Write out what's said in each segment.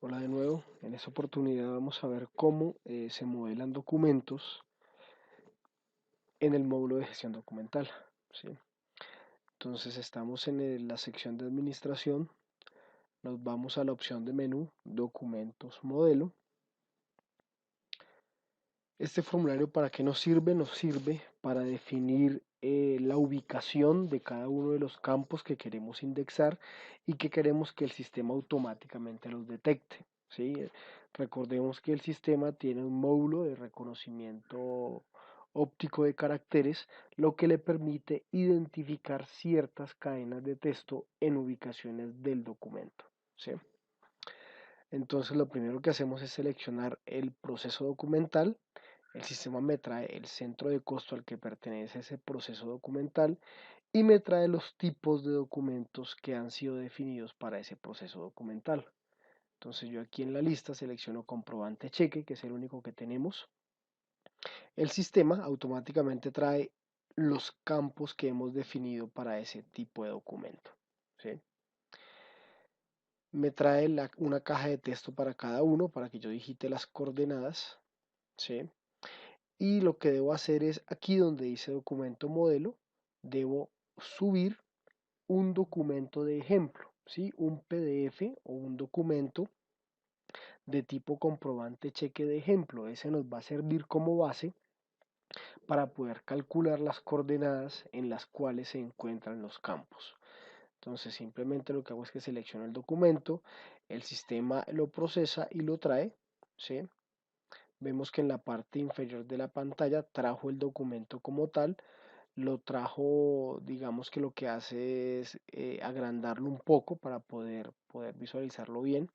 Hola de nuevo, en esta oportunidad vamos a ver cómo se modelan documentos en el módulo de gestión documental, ¿sí? Entonces estamos en la sección de administración, nos vamos a la opción de menú, documentos, modelo. Este formulario, ¿para qué nos sirve? Nos sirve para definir la ubicación de cada uno de los campos que queremos indexar y que queremos que el sistema automáticamente los detecte, ¿sí? Recordemos que el sistema tiene un módulo de reconocimiento óptico de caracteres, lo que le permite identificar ciertas cadenas de texto en ubicaciones del documento, ¿sí? Entonces lo primero que hacemos es seleccionar el proceso documental. El sistema me trae el centro de costo al que pertenece ese proceso documental y me trae los tipos de documentos que han sido definidos para ese proceso documental. Entonces yo aquí en la lista selecciono comprobante cheque, que es el único que tenemos. El sistema automáticamente trae los campos que hemos definido para ese tipo de documento, ¿sí? Me trae una caja de texto para cada uno para que yo digite las coordenadas, ¿sí? Y lo que debo hacer es aquí donde dice documento modelo, debo subir un documento de ejemplo, ¿sí? Un PDF o un documento de tipo comprobante cheque de ejemplo. Ese nos va a servir como base para poder calcular las coordenadas en las cuales se encuentran los campos. Entonces simplemente lo que hago es que selecciono el documento, el sistema lo procesa y lo trae, ¿sí? Vemos que en la parte inferior de la pantalla trajo el documento como tal, lo trajo, digamos que lo que hace es agrandarlo un poco para poder visualizarlo bien.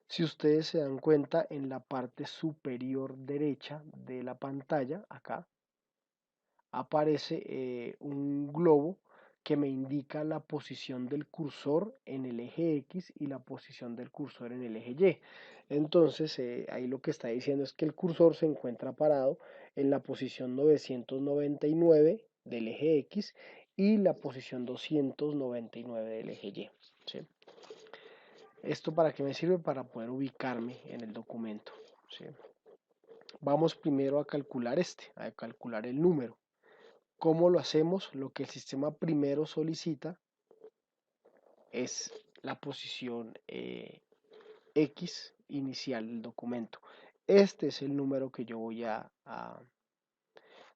Si ustedes se dan cuenta, en la parte superior derecha de la pantalla, acá, aparece un globo que me indica la posición del cursor en el eje X y la posición del cursor en el eje Y. Entonces, ahí lo que está diciendo es que el cursor se encuentra parado en la posición 999 del eje X y la posición 299 del eje Y, ¿sí? ¿Esto para qué me sirve? Para poder ubicarme en el documento, ¿sí? Vamos primero a calcular a calcular el número. ¿Cómo lo hacemos? Lo que el sistema primero solicita es la posición X inicial del documento. Este es el número que yo voy a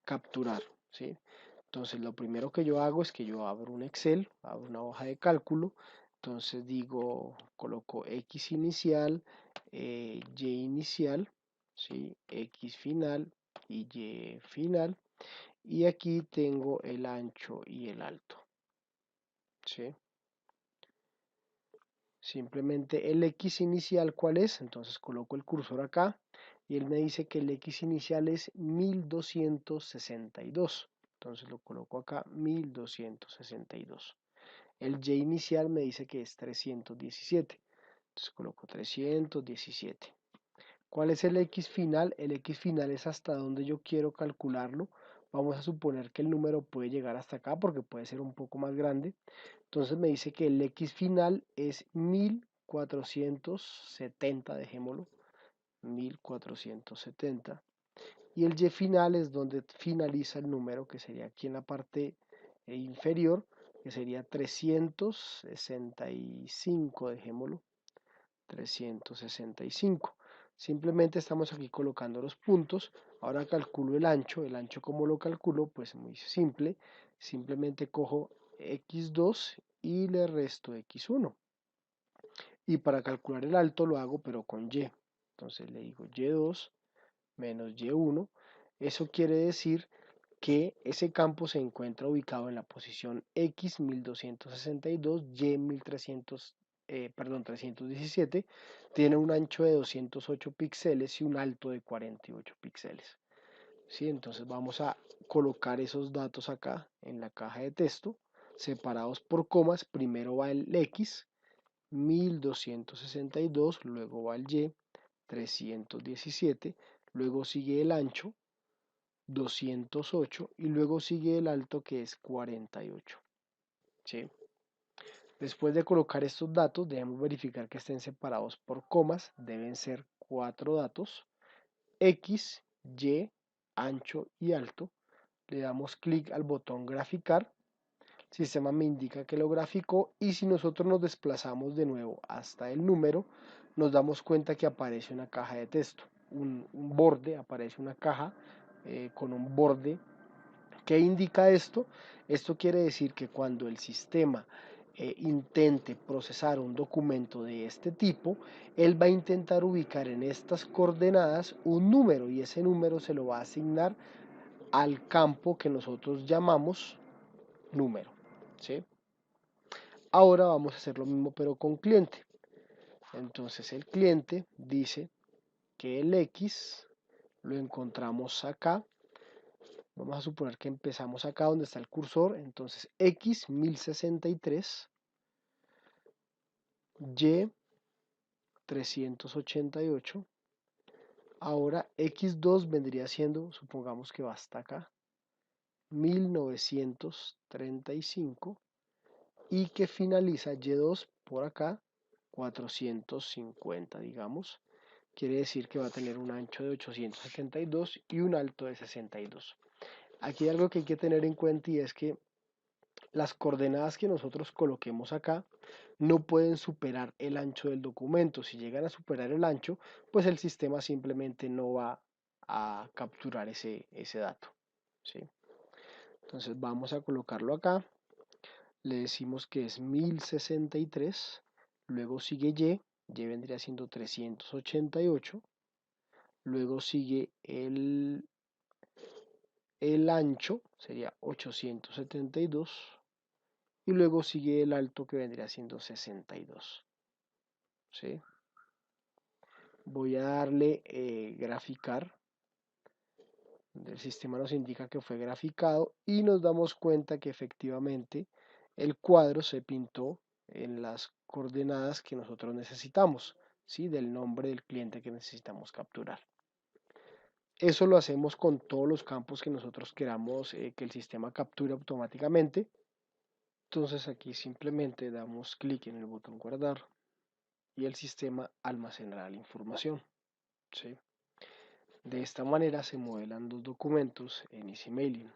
capturar, ¿sí? Entonces lo primero que yo hago es que yo abro un Excel, abro una hoja de cálculo, entonces digo, coloco X inicial, Y inicial, ¿sí? X final y Y final, y aquí tengo el ancho y el alto, ¿sí? Simplemente el X inicial, ¿cuál es? Entonces coloco el cursor acá y él me dice que el X inicial es 1262. Entonces lo coloco acá, 1262. El Y inicial me dice que es 317. Entonces coloco 317. ¿Cuál es el X final? El X final es hasta donde yo quiero calcularlo. Vamos a suponer que el número puede llegar hasta acá porque puede ser un poco más grande. Entonces me dice que el X final es 1470, dejémoslo, 1470. Y el Y final es donde finaliza el número, que sería aquí en la parte inferior, que sería 365, dejémoslo, 365. Simplemente estamos aquí colocando los puntos. Ahora calculo el ancho. El ancho, ¿cómo lo calculo? Pues muy simple. Simplemente cojo x2 y le resto x1. Y para calcular el alto lo hago pero con y. Entonces le digo y2 menos y1. Eso quiere decir que ese campo se encuentra ubicado en la posición X 1262, Y 317, tiene un ancho de 208 píxeles y un alto de 48 píxeles. ¿Sí? Entonces vamos a colocar esos datos acá en la caja de texto, separados por comas. Primero va el X, 1262, luego va el Y, 317, luego sigue el ancho, 208, y luego sigue el alto que es 48, ¿sí? Después de colocar estos datos, debemos verificar que estén separados por comas. Deben ser 4 datos: X, Y, ancho y alto. Le damos clic al botón graficar. El sistema me indica que lo graficó, y si nosotros nos desplazamos de nuevo hasta el número, nos damos cuenta que aparece una caja de texto, un borde, aparece una caja con un borde. ¿Qué indica esto? Esto quiere decir que cuando el sistema intente procesar un documento de este tipo, él va a intentar ubicar en estas coordenadas un número, y ese número se lo va a asignar al campo que nosotros llamamos número, ¿sí? Ahora vamos a hacer lo mismo pero con cliente. Entonces el cliente dice que el X lo encontramos acá. Vamos a suponer que empezamos acá donde está el cursor. Entonces X 1063, Y 388. Ahora X2 vendría siendo, supongamos que va hasta acá, 1935, y que finaliza Y2 por acá, 450, digamos. Quiere decir que va a tener un ancho de 872 y un alto de 62. Aquí hay algo que hay que tener en cuenta, y es que las coordenadas que nosotros coloquemos acá no pueden superar el ancho del documento. Si llegan a superar el ancho, pues el sistema simplemente no va a capturar ese dato, ¿sí? Entonces vamos a colocarlo acá. Le decimos que es 1063. Luego sigue Y vendría siendo 388. Luego sigue el ancho, sería 872. Y luego sigue el alto, que vendría siendo 62. ¿Sí? Voy a darle graficar. El sistema nos indica que fue graficado, y nos damos cuenta que efectivamente el cuadro se pintó en las coordenadas que nosotros necesitamos, ¿sí? Del nombre del cliente que necesitamos capturar. Eso lo hacemos con todos los campos que nosotros queramos que el sistema capture automáticamente. Entonces aquí simplemente damos clic en el botón guardar y el sistema almacenará la información, ¿sí? De esta manera se modelan los documentos en EasyMailing.